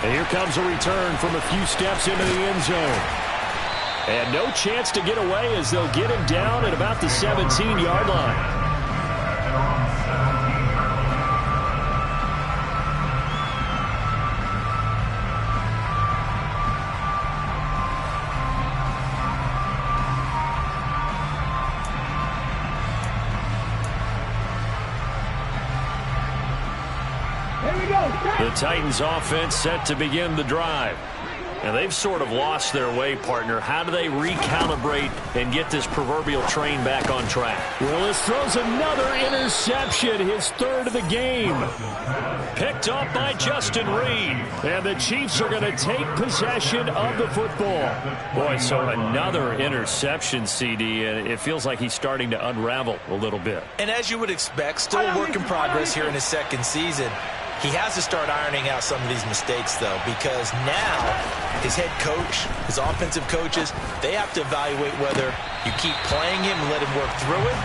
And here comes a return from a few steps into the end zone. And no chance to get away as they'll get him down at about the 17-yard line. The Titans offense set to begin the drive. And they've sort of lost their way, partner. How do they recalibrate and get this proverbial train back on track? Willis throws another interception, his third of the game. Picked up by Justin Reed. And the Chiefs are going to take possession of the football. Boy, so another interception, CD, and it feels like he's starting to unravel a little bit. And as you would expect, still a work in progress here in his second season. He has to start ironing out some of these mistakes, though, because now his head coach, his offensive coaches, they have to evaluate whether you keep playing him and let him work through it,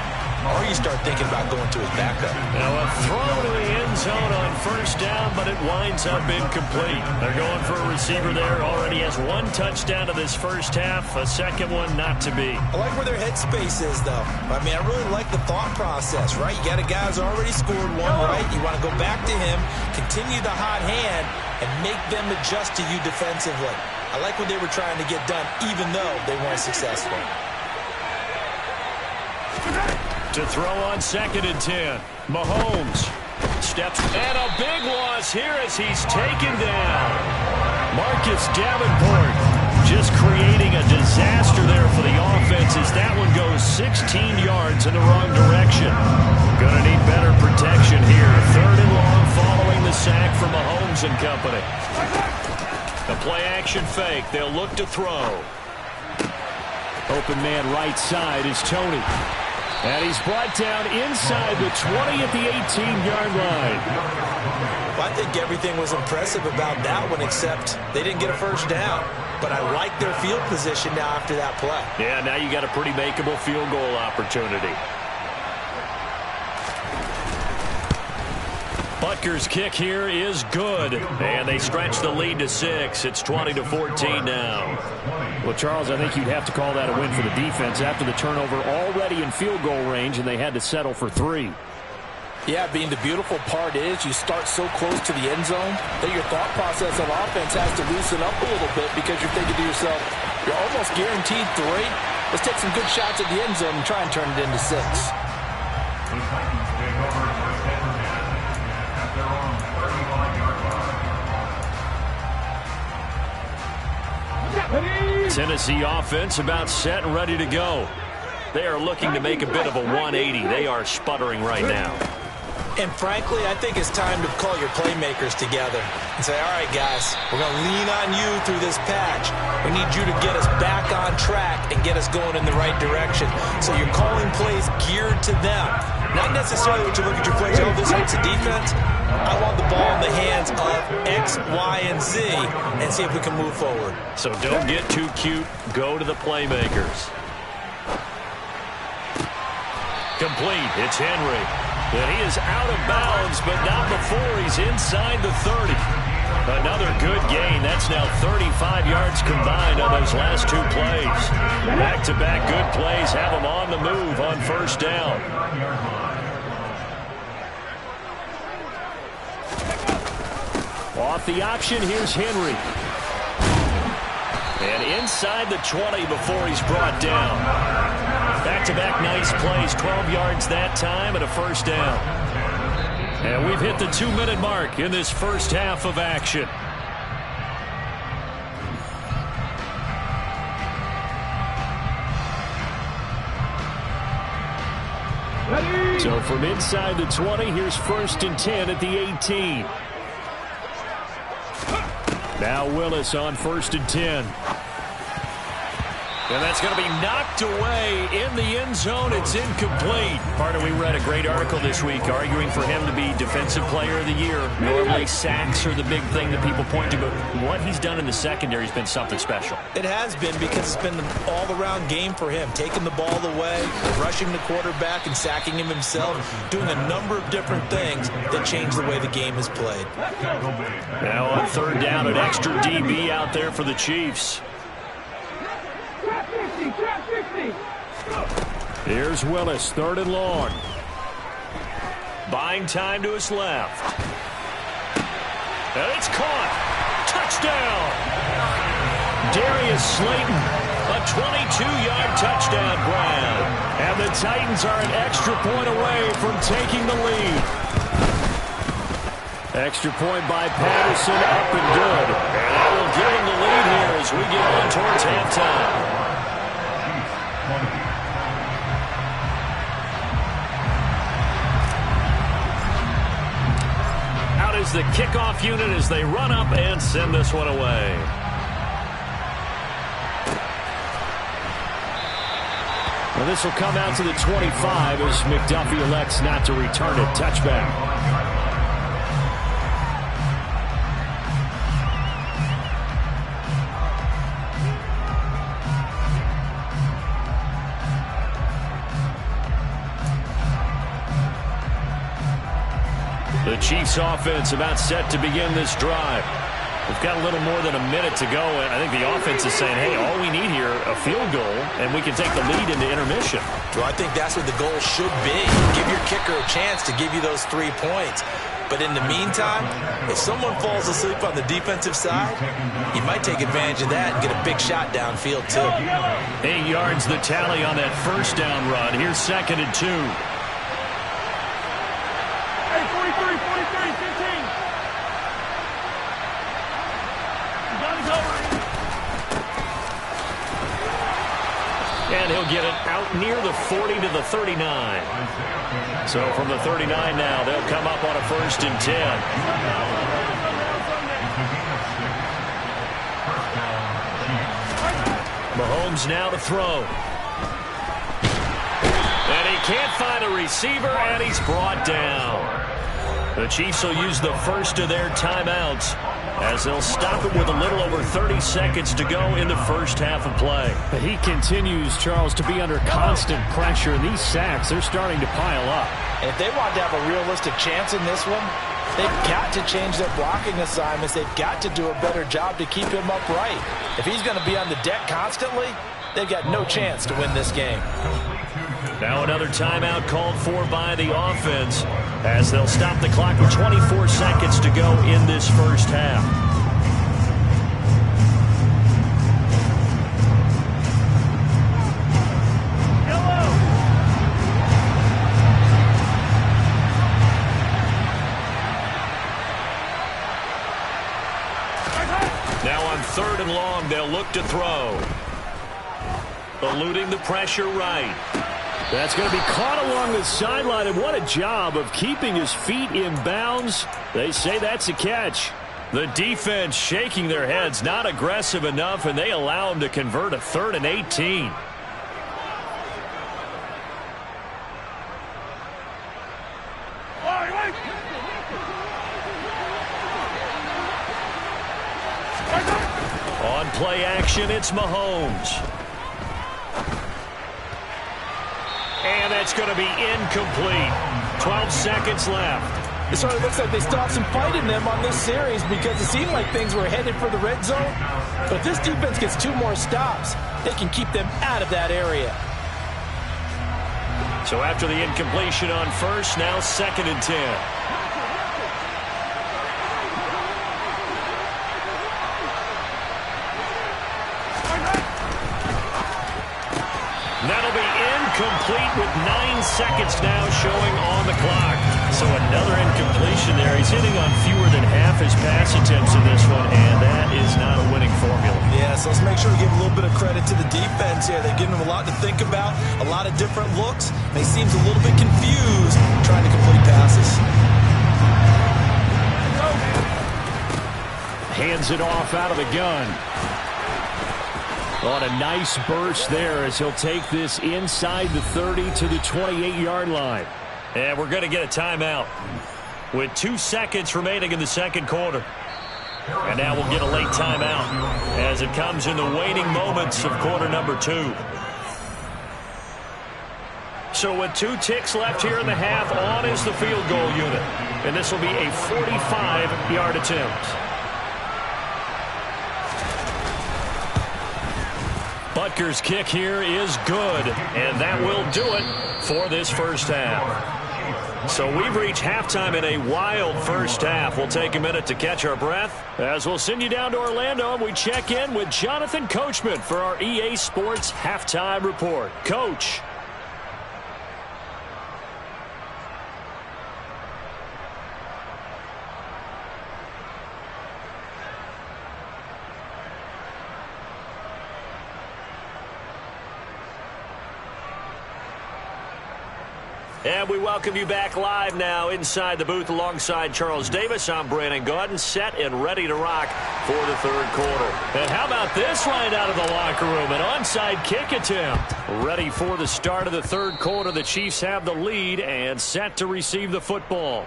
or you start thinking about going to his backup. Now a throw to the end zone on first down, but it winds up incomplete. They're going for a receiver there. Already has one touchdown of this first half, a second one not to be. I like where their headspace is, though. I mean, I really like the thought process, right? You got a guy who's already scored one, right? You want to go back to him, continue the hot hand, and make them adjust to you defensively. I like what they were trying to get done, even though they weren't successful. To throw on 2nd and 10. Mahomes steps, and a big loss here as he's taken down. Marcus Davenport just creating a disaster there for the offense as that one goes 16 yards in the wrong direction. Gonna need better protection here. 3rd and long following the sack from Mahomes and company. A play-action fake. They'll look to throw. Open man right side is Tony. And he's brought down inside the 20 at the 18-yard line. Well, I think everything was impressive about that one, except they didn't get a first down. But I like their field position now after that play. Yeah, now you got a pretty makeable field goal opportunity. Butker's kick here is good. And they stretch the lead to 6. It's 20-14 now. Well, Charles, I think you'd have to call that a win for the defense after the turnover already in field goal range, and they had to settle for 3. Yeah, Bean, the beautiful part is you start so close to the end zone that your thought process of offense has to loosen up a little bit because you're thinking to yourself, you're almost guaranteed 3. Let's take some good shots at the end zone and try and turn it into 6. Tennessee offense about set and ready to go. They are looking to make a bit of a 180. They are sputtering right now. And frankly, I think it's time to call your playmakers together and say, all right, guys, we're going to lean on you through this patch. We need you to get us back on track and get us going in the right direction. So you're calling plays geared to them. Not necessarily what you look at your plays, oh, this hurts the defense. I want the ball in the hands of X, Y, and Z and see if we can move forward. So don't get too cute. Go to the playmakers. Complete. It's Henry. And he is out of bounds, but not before he's inside the 30. Another good gain. That's now 35 yards combined on those last 2 plays. Back-to-back good plays have him on the move on first down. Off the option, here's Henry. And inside the 20 before he's brought down. Back-to-back nice plays, 12 yards that time and a first down. And we've hit the 2-minute mark in this first half of action. So from inside the 20, here's 1st and 10 at the 18. Now Willis on 1st and 10. And that's going to be knocked away in the end zone. It's incomplete. Partner, we read a great article this week arguing for him to be Defensive Player of the Year. Normally, sacks are the big thing that people point to, but what he's done in the secondary has been something special. It has been, because it's been an all-around game for him. Taking the ball away, rushing the quarterback, and sacking him himself, doing a number of different things that change the way the game is played. Now on third down, an extra DB out there for the Chiefs. Here's Willis, third and long. Buying time to his left. And it's caught. Touchdown. Darius Slayton, a 22-yard touchdown grab. And the Titans are an extra point away from taking the lead. Extra point by Patterson, up and good. And that will give him the lead here as we get on towards halftime. Out is the kickoff unit as they run up and send this one away. Well, this will come out to the 25 as McDuffie elects not to return it. Touchback. The Chiefs offense about set to begin this drive. We've got a little more than a minute to go, and I think the offense is saying, hey, all we need here, a field goal, and we can take the lead into intermission. Well, I think that's what the goal should be. Give your kicker a chance to give you those 3 points. But in the meantime, if someone falls asleep on the defensive side, you might take advantage of that and get a big shot downfield, too. 8 yards the tally on that first down run. Here's 2nd and 2. And he'll get it out near the 40 to the 39. So from the 39 now, they'll come up on a 1st and 10. Mahomes now to throw. And he can't find a receiver, and he's brought down. The Chiefs will use the first of their timeouts as they'll stop it with a little over 30 seconds to go in the first half of play. He continues, Charles, to be under constant pressure. And these sacks, they're starting to pile up. And if they want to have a realistic chance in this one, they've got to change their blocking assignments. They've got to do a better job to keep him upright. If he's going to be on the deck constantly, they've got no chance to win this game. Now another timeout called for by the offense as they'll stop the clock with 24 seconds to go in this first half. Now on 3rd and long, they'll look to throw. Eluding the pressure right. That's going to be caught along the sideline, and what a job of keeping his feet in bounds. They say that's a catch. The defense shaking their heads, not aggressive enough, and they allow him to convert a 3rd and 18. On play action, it's Mahomes. And that's going to be incomplete. 12 seconds left. It sort of looks like they still have some fight in them on this series because it seemed like things were headed for the red zone. But if this defense gets 2 more stops, they can keep them out of that area. So after the incompletion on first, now 2nd and 10. That'll be incomplete with 9 seconds now showing on the clock. So another incompletion there. He's hitting on fewer than half his pass attempts in this one, and that is not a winning formula. Yeah, so let's make sure we give a little bit of credit to the defense here. They're giving him a lot to think about, a lot of different looks. And he seems a little bit confused trying to complete passes. Hands it off out of the gun. On a nice burst there as he'll take this inside the 30 to the 28-yard line. And we're going to get a timeout with 2 seconds remaining in the second quarter. And now we'll get a late timeout as it comes in the waning moments of quarter number 2. So with 2 ticks left here in the half, on is the field goal unit. And this will be a 45-yard attempt. Butker's kick here is good, and that will do it for this first half. So we've reached halftime in a wild first half. We'll take a minute to catch our breath as we'll send you down to Orlando and we check in with Jonathan Coachman for our EA Sports Halftime Report. Coach. And we welcome you back live now inside the booth alongside Charles Davis. I'm Brandon Gaudin, set and ready to rock for the third quarter. And how about this right out of the locker room? An onside kick attempt. Ready for the start of the third quarter. The Chiefs have the lead and set to receive the football.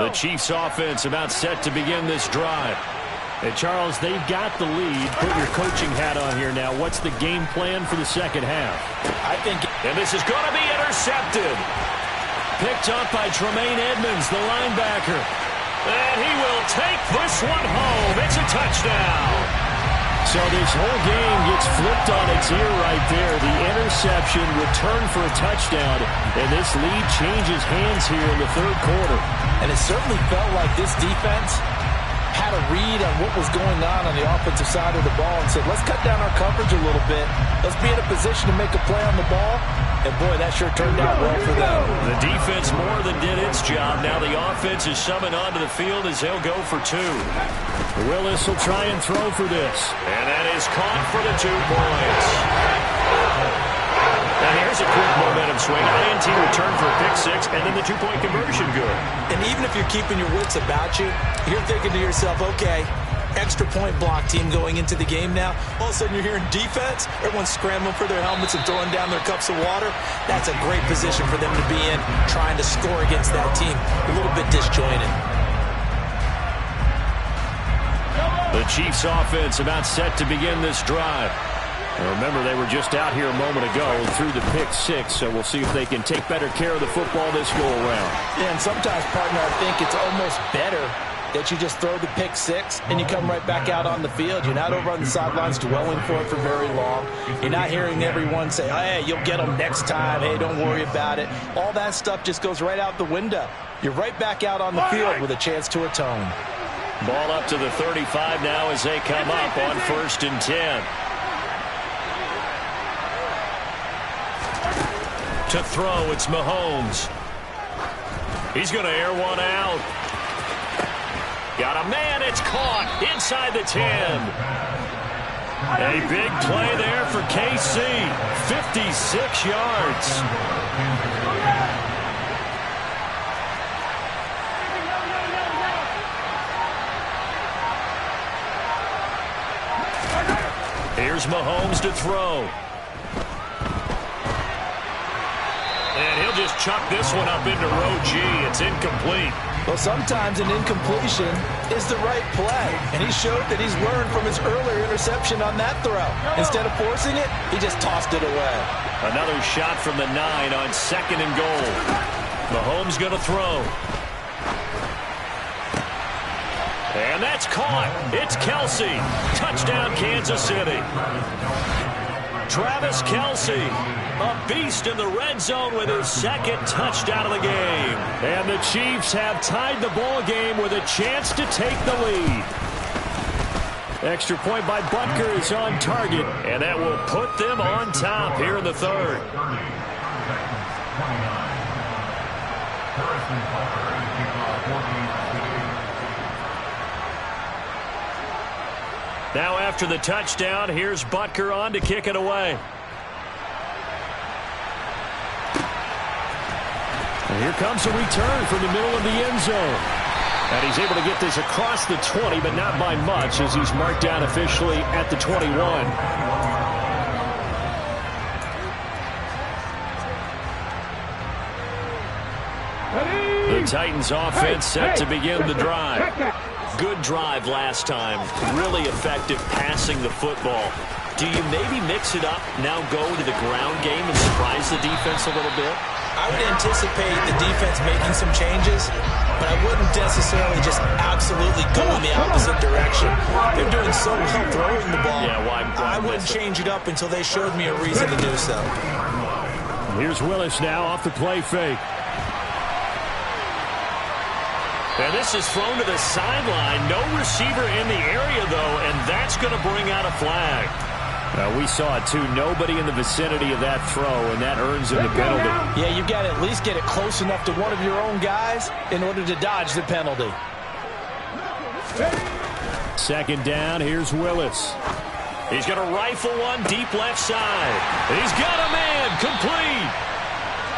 The Chiefs offense about set to begin this drive. Hey, Charles, they've got the lead. Put your coaching hat on here now. What's the game plan for the second half? And this is going to be intercepted. Picked up by Tremaine Edmonds, the linebacker. And he will take this one home. It's a touchdown. So this whole game gets flipped on its ear right there. The interception returned for a touchdown. And this lead changes hands here in the third quarter. And it certainly felt like this defense had a read on what was going on the offensive side of the ball and said, let's cut down our coverage a little bit. Let's be in a position to make a play on the ball. And, boy, that sure turned out well for them. The defense more than did its job. Now the offense is summoned onto the field as they'll go for 2. Willis will try and throw for this. And that is caught for the 2 points. And here's a quick momentum swing. INT return for a pick 6, and then the 2-point conversion good. And even if you're keeping your wits about you, you're thinking to yourself, okay, extra point block team going into the game now. All of a sudden you're hearing defense. Everyone's scrambling for their helmets and throwing down their cups of water. That's a great position for them to be in, trying to score against that team. A little bit disjointed. The Chiefs offense about set to begin this drive. And remember, they were just out here a moment ago and threw the pick 6, so we'll see if they can take better care of the football this go-around. Yeah, and sometimes, partner, I think it's almost better that you just throw the pick 6 and you come right back out on the field. You're not over on the sidelines dwelling for it for very long. You're not hearing everyone say, oh, hey, you'll get them next time. Hey, don't worry about it. All that stuff just goes right out the window. You're right back out on the field with a chance to atone. Ball up to the 35 now as they come up on 1st and 10. To throw, it's Mahomes. He's going to air one out. Got a man, it's caught inside the 10. A big play there for KC. 56 yards. Here's Mahomes to throw. And he'll just chuck this one up into row G. It's incomplete. Well, sometimes an incompletion is the right play. And he showed that he's learned from his earlier interception on that throw. Instead of forcing it, he just tossed it away. Another shot from the 9 on 2nd and goal. Mahomes going to throw. And that's caught. It's Kelsey. Touchdown, Kansas City. Travis Kelsey, a beast in the red zone with his 2nd touchdown of the game. And the Chiefs have tied the ball game with a chance to take the lead. Extra point by Butker is on target, and that will put them on top here in the third. Now after the touchdown, here's Butker on to kick it away. And here comes a return from the middle of the end zone. And he's able to get this across the 20, but not by much, as he's marked down officially at the 21. The Titans offense set to begin the drive. Good drive last time. Really effective passing the football. Do you maybe mix it up, now go to the ground game and surprise the defense a little bit? I would anticipate the defense making some changes, but I wouldn't necessarily just absolutely go in the opposite direction. They're doing so well throwing the ball. Yeah, why I wouldn't change it up until they showed me a reason to do so. Here's Willis now off the play fake. And this is thrown to the sideline. No receiver in the area, though, and that's going to bring out a flag. We saw it, too. Nobody in the vicinity of that throw, and that earns him the penalty. Yeah, you've got to at least get it close enough to one of your own guys in order to dodge the penalty. Second down, here's Willis. He's going to rifle one deep left side. He's got a man complete.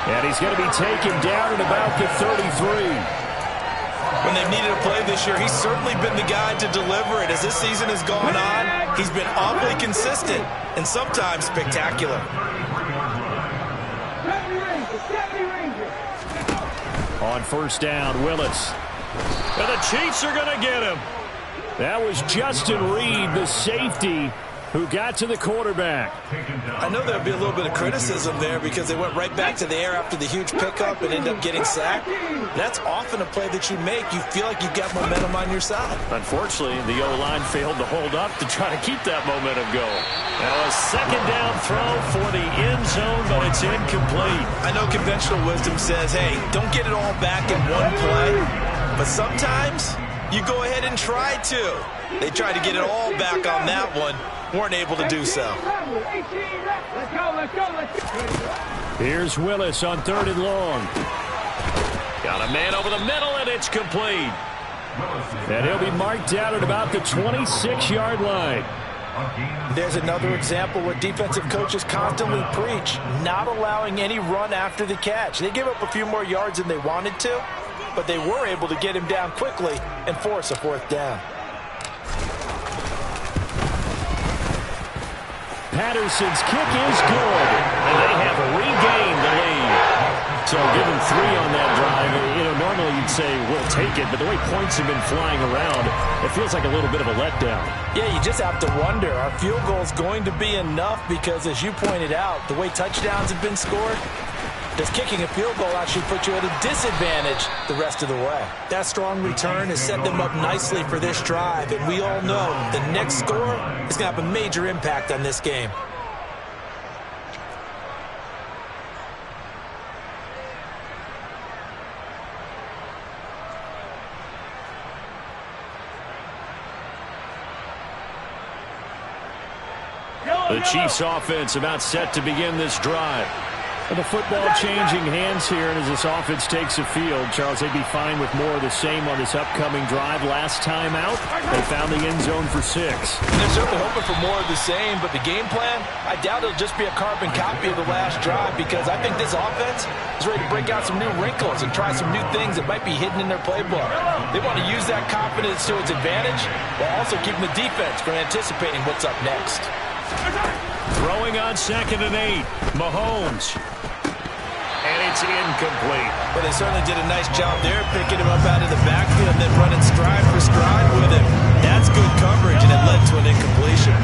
And he's going to be taken down at about the 33. When they've needed a play this year, he's certainly been the guy to deliver it. As this season has gone on, he's been awfully consistent and sometimes spectacular. On first down, Willis. And the Chiefs are going to get him. That was Justin Reed, the safety, who got to the quarterback. I know there'll be a little bit of criticism there because they went right back to the air after the huge pickup and ended up getting sacked. That's often a play that you make. You feel like you've got momentum on your side. Unfortunately, the O-line failed to hold up to try to keep that momentum going. Now a second down throw for the end zone, but it's incomplete. I know conventional wisdom says, hey, don't get it all back in one play. But sometimes you go ahead and try to. They tried to get it all back on that one. Weren't able to do so. Here's Willis on third and long. Got a man over the middle, and it's complete. And he'll be marked down at about the 26-yard line. There's another example where defensive coaches constantly preach, not allowing any run after the catch. They gave up a few more yards than they wanted to, but they were able to get him down quickly and force a fourth down. Patterson's kick is good. And they have regained the lead. So give him 3 on that drive. Normally you'd say, we'll take it, but the way points have been flying around, it feels like a little bit of a letdown. Yeah, you just have to wonder, are field goals going to be enough? Because as you pointed out, the way touchdowns have been scored, does kicking a field goal actually put you at a disadvantage the rest of the way? That strong return has set them up nicely for this drive, and we all know the next score is going to have a major impact on this game. The Chiefs offense about set to begin this drive. And the football changing hands here, and as this offense takes the field, Charles, they'd be fine with more of the same on this upcoming drive. Last time out, they found the end zone for 6. And they're certainly hoping for more of the same, but the game plan, I doubt it'll just be a carbon copy of the last drive, because I think this offense is ready to break out some new wrinkles and try some new things that might be hidden in their playbook. They want to use that confidence to its advantage while also keeping the defense from anticipating what's up next. Throwing on 2nd and 8. Mahomes. And it's incomplete. Well, they certainly did a nice job there, picking him up out of the backfield and then running stride for stride with him. That's good coverage, and it led to an incompletion.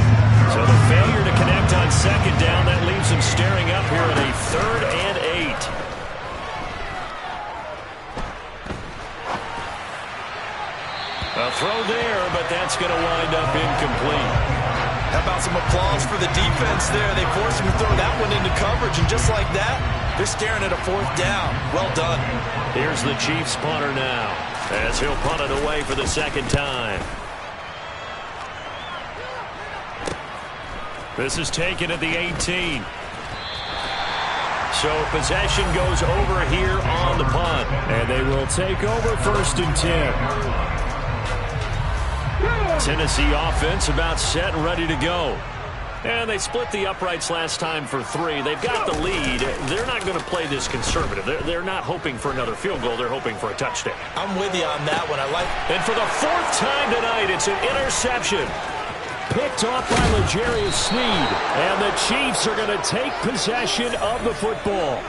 So the failure to connect on 2nd down, that leaves him staring up here at a 3rd and 8. A throw there, but that's going to wind up incomplete. How about some applause for the defense there? They forced him to throw that one into coverage, and just like that, they're staring at a 4th down. Well done. Here's the Chiefs punter now, as he'll punt it away for the 2nd time. This is taken at the 18. So possession goes over here on the punt. And they will take over 1st and 10. Tennessee offense about set and ready to go. And they split the uprights last time for 3. They've got the lead. They're not going to play this conservative. They're not hoping for another field goal. They're hoping for a touchdown. I'm with you on that one. And for the 4th time tonight, it's an interception. Picked off by L'Jarius Sneed. And the Chiefs are going to take possession of the football.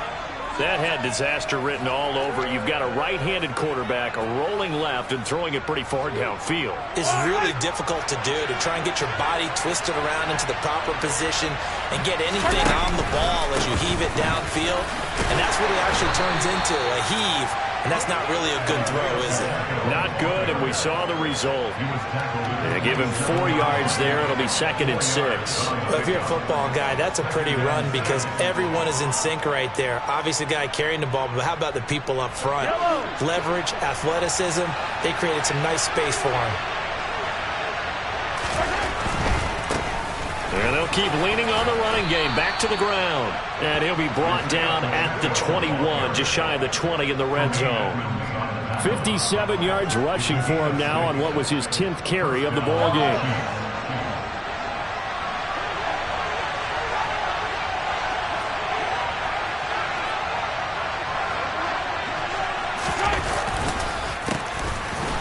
That had disaster written all over. You've got a right-handed quarterback rolling left and throwing it pretty far downfield. It's really difficult to do, to try and get your body twisted around into the proper position and get anything on the ball as you heave it downfield. And that's what it actually turns into, a heave. And that's not really a good throw, is it? Not good, and we saw the result. They give him 4 yards there. It'll be 2nd and 6. Well, if you're a football guy, that's a pretty run because everyone is in sync right there. Obviously, the guy carrying the ball, but how about the people up front? Leverage, athleticism, they created some nice space for him. And they'll keep leaning on the running game. Back to the ground. And he'll be brought down at the 21, just shy of the 20 in the red zone. 57 yards rushing for him now on what was his 10th carry of the ball game.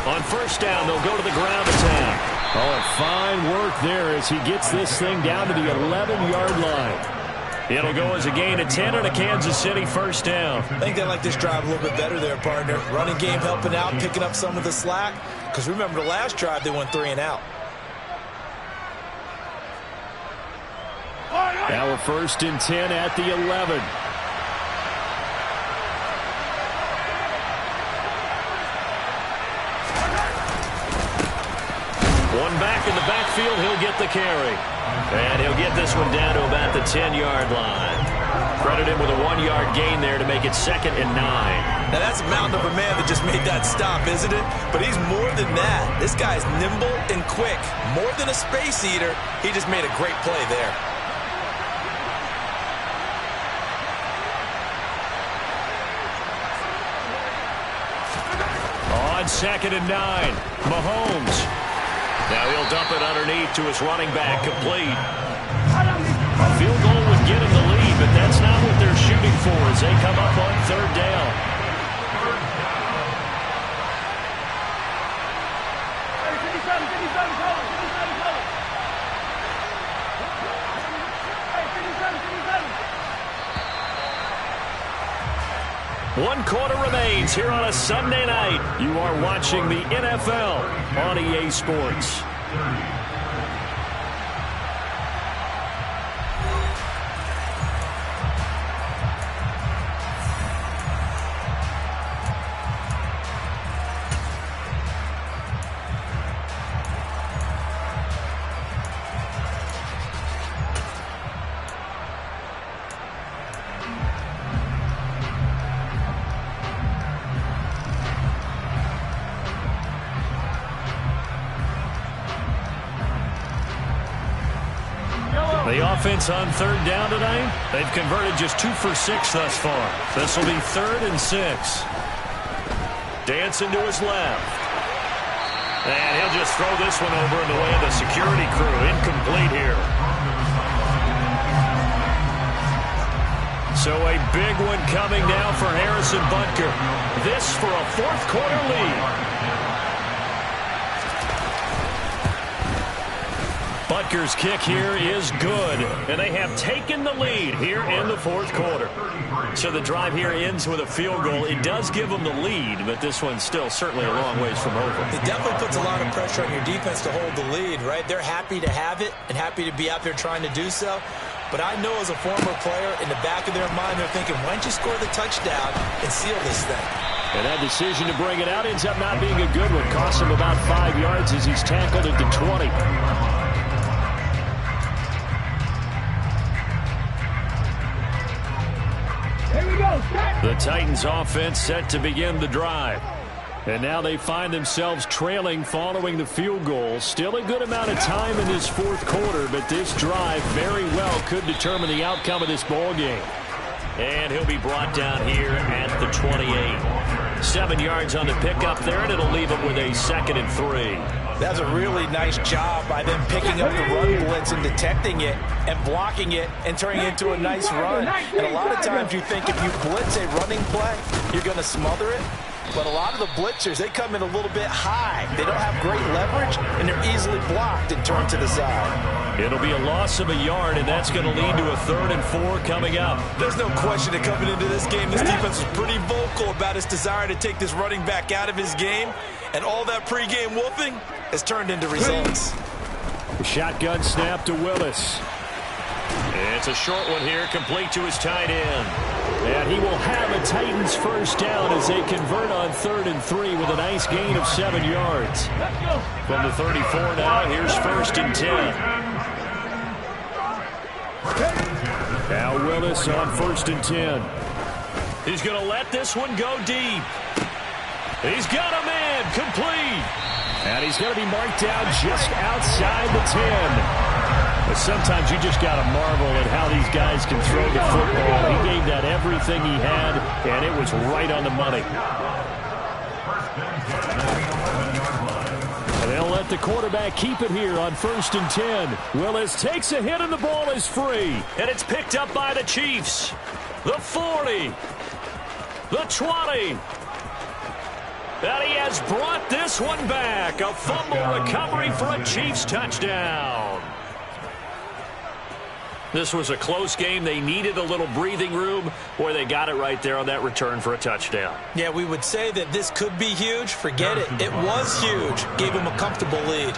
On first down, they'll go to the ground attack. Oh, and fine work there as he gets this thing down to the 11-yard line. It'll go as a gain of 10 and a Kansas City first down. I think they like this drive a little bit better there, partner. Running game helping out, picking up some of the slack. Because remember the last drive, they went 3 and out. Now a 1st and 10 at the 11. One back in the backfield, he'll get the carry. And he'll get this one down to about the 10-yard line. Credit him with a 1-yard gain there to make it 2nd and 9. Now that's a mountain of a man that just made that stop, isn't it? But he's more than that. This guy's nimble and quick. More than a space eater, he just made a great play there. On 2nd and 9, Mahomes. Now he'll dump it underneath to his running back, complete. A field goal would get him the lead, but that's not what they're shooting for as they come up on 3rd down. One quarter remains here on a Sunday night. You are watching the NFL on EA Sports. The offense on 3rd down tonight, they've converted just 2 for 6 thus far. This will be 3rd and 6. Dancing to his left. And he'll just throw this one over in the way of the security crew. Incomplete here. So a big one coming now for Harrison Butker. This for a 4th quarter lead. Butker's kick here is good, and they have taken the lead here in the 4th quarter. So the drive here ends with a field goal. It does give them the lead, but this one's still certainly a long ways from over. It definitely puts a lot of pressure on your defense to hold the lead, right? They're happy to have it and happy to be out there trying to do so. But I know as a former player, in the back of their mind, they're thinking, why don't you score the touchdown and seal this thing? And that decision to bring it out ends up not being a good one. Costs him about 5 yards as he's tackled at the 20. The Titans offense set to begin the drive. And now they find themselves trailing following the field goal. Still a good amount of time in this 4th quarter, but this drive very well could determine the outcome of this ball game. And he'll be brought down here at the 28. 7 yards on the pickup there, and it'll leave them with a 2nd and 3. That's a really nice job by them picking up the run blitz and detecting it and blocking it and turning it into a nice run. And a lot of times you think if you blitz a running play, you're going to smother it. But a lot of the blitzers, they come in a little bit high. They don't have great leverage, and they're easily blocked and turned to the side. It'll be a loss of a yard, and that's going to lead to a 3rd and 4 coming up. There's no question that coming into this game, this defense was pretty vocal about its desire to take this running back out of his game. And all that pregame wolfing has turned into results. The shotgun snap to Willis. It's a short one here, complete to his tight end. And he will have a Titans first down as they convert on 3rd and 3 with a nice gain of 7 yards. From the 34 now, here's 1st and 10. Now Willis on 1st and 10. He's going to let this one go deep. He's got a man, complete. And he's going to be marked down just outside the 10. But sometimes you just got to marvel at how these guys can throw the football. He gave that everything he had, and it was right on the money. And they'll let the quarterback keep it here on 1st and 10. Willis takes a hit, and the ball is free. And it's picked up by the Chiefs. The 40. The 20. And he has brought this one back. A fumble recovery for a Chiefs touchdown. This was a close game. They needed a little breathing room. Boy, they got it right there on that return for a touchdown. Yeah, we would say that this could be huge. Forget it. It was huge. Gave him a comfortable lead.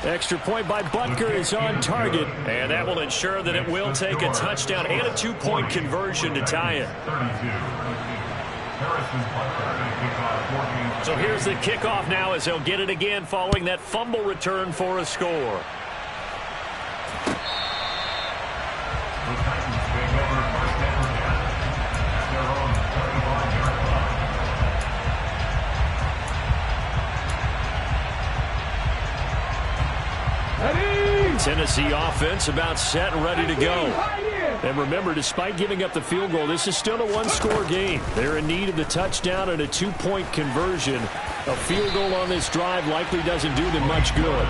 Extra point by Butker is on target. And that will ensure that it will take a touchdown and a 2-point conversion to tie it. So here's the kickoff now as they'll get it again following that fumble return for a score. Tennessee offense about set and ready to go. And remember, despite giving up the field goal, this is still a one-score game. They're in need of the touchdown and a 2-point conversion. A field goal on this drive likely doesn't do them much good.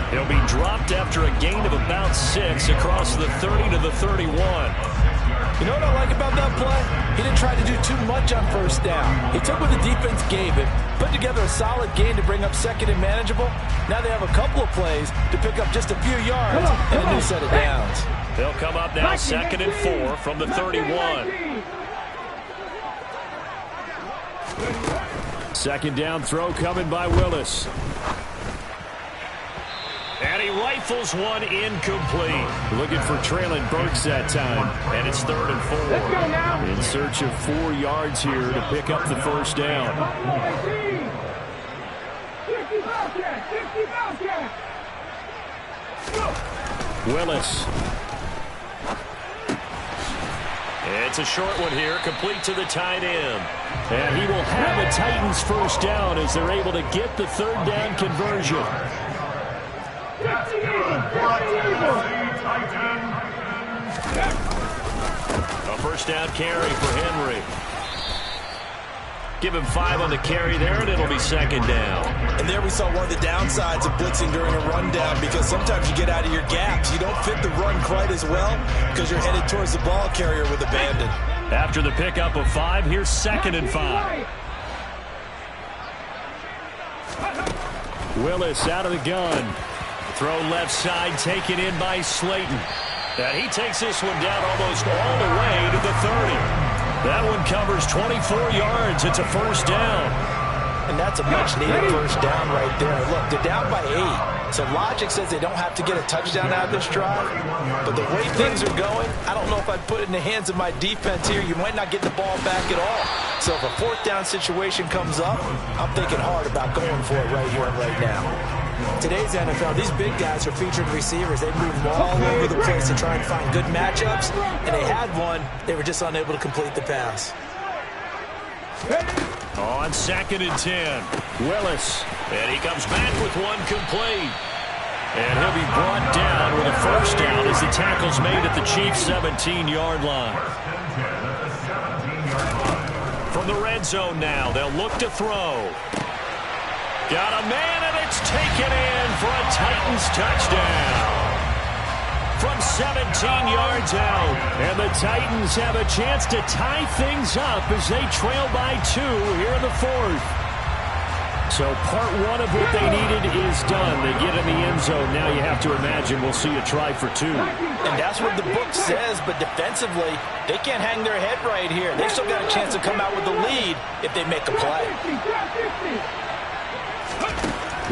He'll be dropped after a gain of about 6 across the 30 to the 31. You know what I like about that play? He didn't try to do too much on 1st down. He took what the defense gave him, put together a solid gain to bring up 2nd and manageable. Now they have a couple of plays to pick up just a few yards and a new set of downs. They'll come up now 2nd and 4 from the 31. 2nd down throw coming by Willis. And he rifles one incomplete. Looking for Traylon Burks that time. And it's 3rd and 4. Let's go now. In search of 4 yards here to pick up the first down. 50 Bobcat. Willis. It's a short one here, complete to the tight end. And he will have a Titans first down as they're able to get the 3rd down conversion. A first down carry for Henry. Give him 5 on the carry there, and it'll be 2nd down. And there we saw one of the downsides of blitzing during a rundown, because sometimes you get out of your gaps. You don't fit the run quite as well because you're headed towards the ball carrier with abandon. After the pickup of 5, here's 2nd and 5. Willis out of the gun. Throw left side, taken in by Slayton. And he takes this one down almost all the way to the 30. That one covers 24 yards. It's a first down. And that's a much-needed first down right there. Look, they're down by 8. So logic says they don't have to get a touchdown out of this drive. But the way things are going, I don't know if I'd put it in the hands of my defense here. You might not get the ball back at all. So if a 4th down situation comes up, I'm thinking hard about going for it right here and right now. Today's NFL, these big guys are featured receivers. They move all over the place to try and find good matchups. And they had one. They were just unable to complete the pass. On 2nd and 10. Willis. And he comes back with one complete. And he'll be brought down with a first down as the tackle's made at the Chiefs' 17-yard line. From the red zone now, they'll look to throw. Got a man, and it's taken in for a Titans touchdown. From 17 yards out, and the Titans have a chance to tie things up as they trail by 2 here in the fourth. So part one of what they needed is done. They get in the end zone. Now you have to imagine we'll see a try for 2. And that's what the book says, but defensively, they can't hang their head right here. They've still got a chance to come out with the lead if they make a play.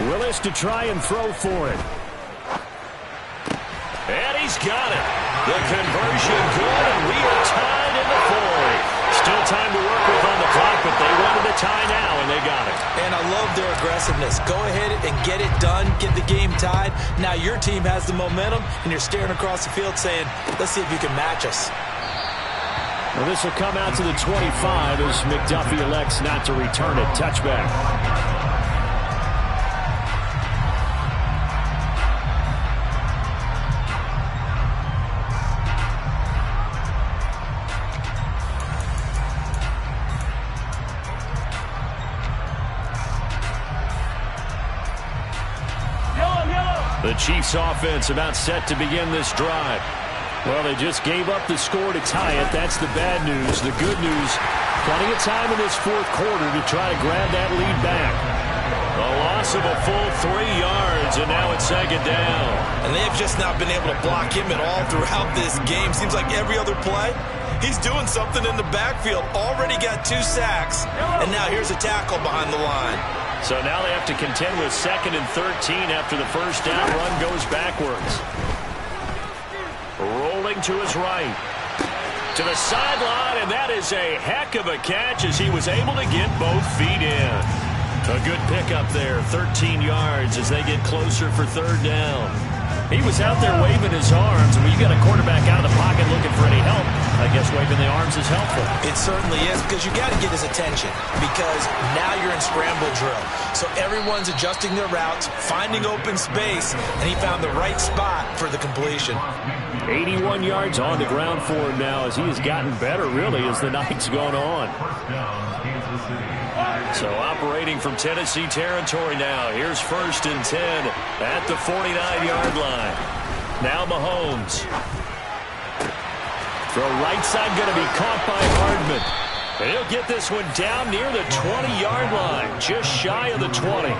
Willis to try and throw for it. And he's got it. The conversion good, and we are tied in the fourth. Still time to work with on the clock, but they wanted a tie now, and they got it. And I love their aggressiveness. Go ahead and get it done. Get the game tied. Now your team has the momentum, and you're staring across the field saying, let's see if you can match us. Well, this will come out to the 25 as McDuffie elects not to return it. Touchback. The Chiefs offense about set to begin this drive. Well, they just gave up the score to tie it. That's the bad news. The good news, plenty of time in this fourth quarter to try to grab that lead back. A loss of a full 3 yards, and now it's second down. And they have just not been able to block him at all throughout this game. Seems like every other play, he's doing something in the backfield. Already got 2 sacks, and now here's a tackle behind the line. So now they have to contend with 2nd and 13 after the first down run goes backwards. Rolling to his right. To the sideline, and that is a heck of a catch as he was able to get both feet in. A good pickup there, 13 yards as they get closer for 3rd down. He was out there waving his arms, and when you got a quarterback out of the pocket looking for any help, I guess waving the arms is helpful. It certainly is, because you got to get his attention, because now you're in scramble drill. So everyone's adjusting their routes, finding open space, and he found the right spot for the completion. 81 yards on the ground for him now as he has gotten better, really, as the night's gone on. So operating from Tennessee territory now. Here's 1st and 10 at the 49-yard line. Now Mahomes. Throw right side going to be caught by Hardman. And he'll get this one down near the 20-yard line, just shy of the 20.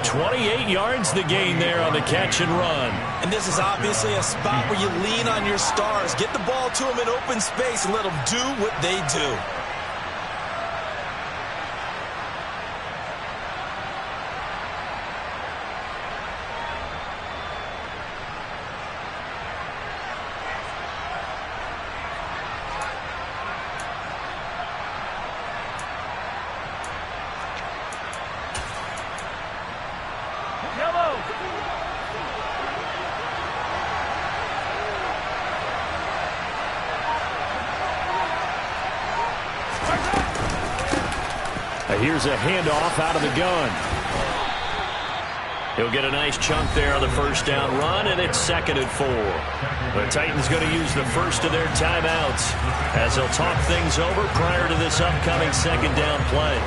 28 yards the gain there on the catch and run. And this is obviously a spot where you lean on your stars. Get the ball to them in open space and let them do what they do. Here's a handoff out of the gun. He'll get a nice chunk there on the first down run, and it's 2nd and 4. The Titans going to use the first of their timeouts as they'll talk things over prior to this upcoming 2nd down play.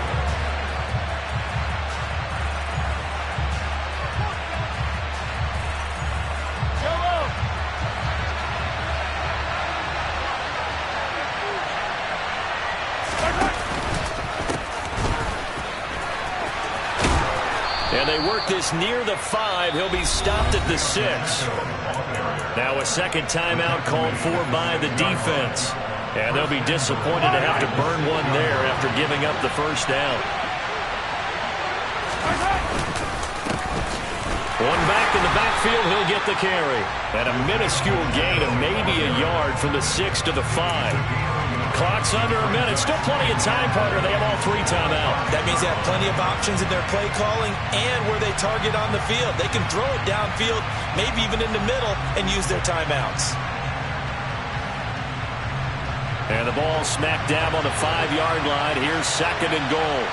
And they work this near the 5. He'll be stopped at the 6. Now a 2nd timeout called for by the defense. And they'll be disappointed to have to burn one there after giving up the first down. One back in the backfield, he'll get the carry. And a minuscule gain of maybe a yard from the 6 to the 5. Clock's under a minute. Still plenty of time, partner. They have all 3 timeout. That means they have plenty of options in their play calling and where they target on the field. They can throw it downfield, maybe even in the middle, and use their timeouts. And the ball smack dab on the 5-yard line. Here's 2nd and goal.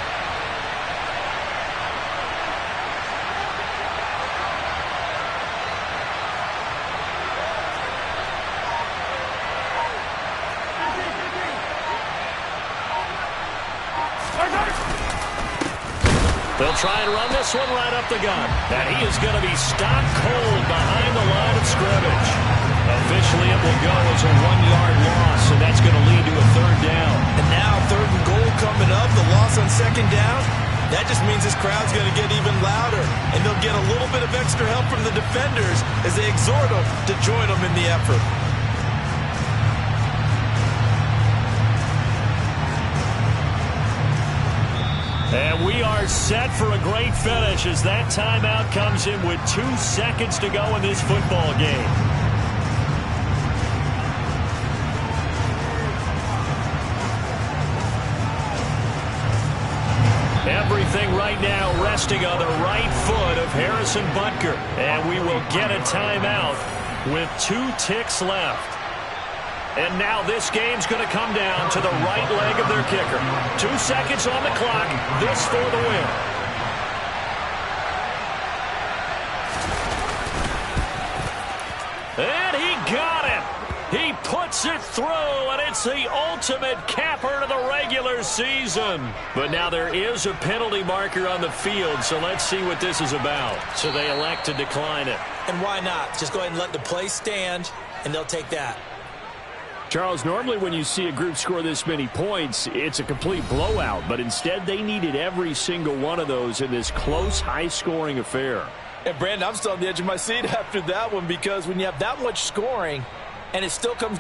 They'll try and run this one right up the gut. And he is going to be stopped cold behind the line of scrimmage. Officially, it will go as a 1-yard loss, and that's going to lead to a third down. And now 3rd and goal coming up, the loss on 2nd down. That just means this crowd's going to get even louder, and they'll get a little bit of extra help from the defenders as they exhort them to join them in the effort. And we are set for a great finish as that timeout comes in with 2 seconds to go in this football game. Everything right now resting on the right foot of Harrison Butker. And we will get a timeout with 2 ticks left. And now this game's going to come down to the right leg of their kicker. 2 seconds on the clock. This for the win. And he got it. He puts it through, and it's the ultimate capper to the regular season. But now there is a penalty marker on the field, so let's see what this is about. So they elect to decline it. And why not? Just go ahead and let the play stand, and they'll take that. Charles, normally when you see a group score this many points, it's a complete blowout. But instead, they needed every single one of those in this close, high-scoring affair. And, Brandon, I'm still on the edge of my seat after that one because when you have that much scoring and it still comes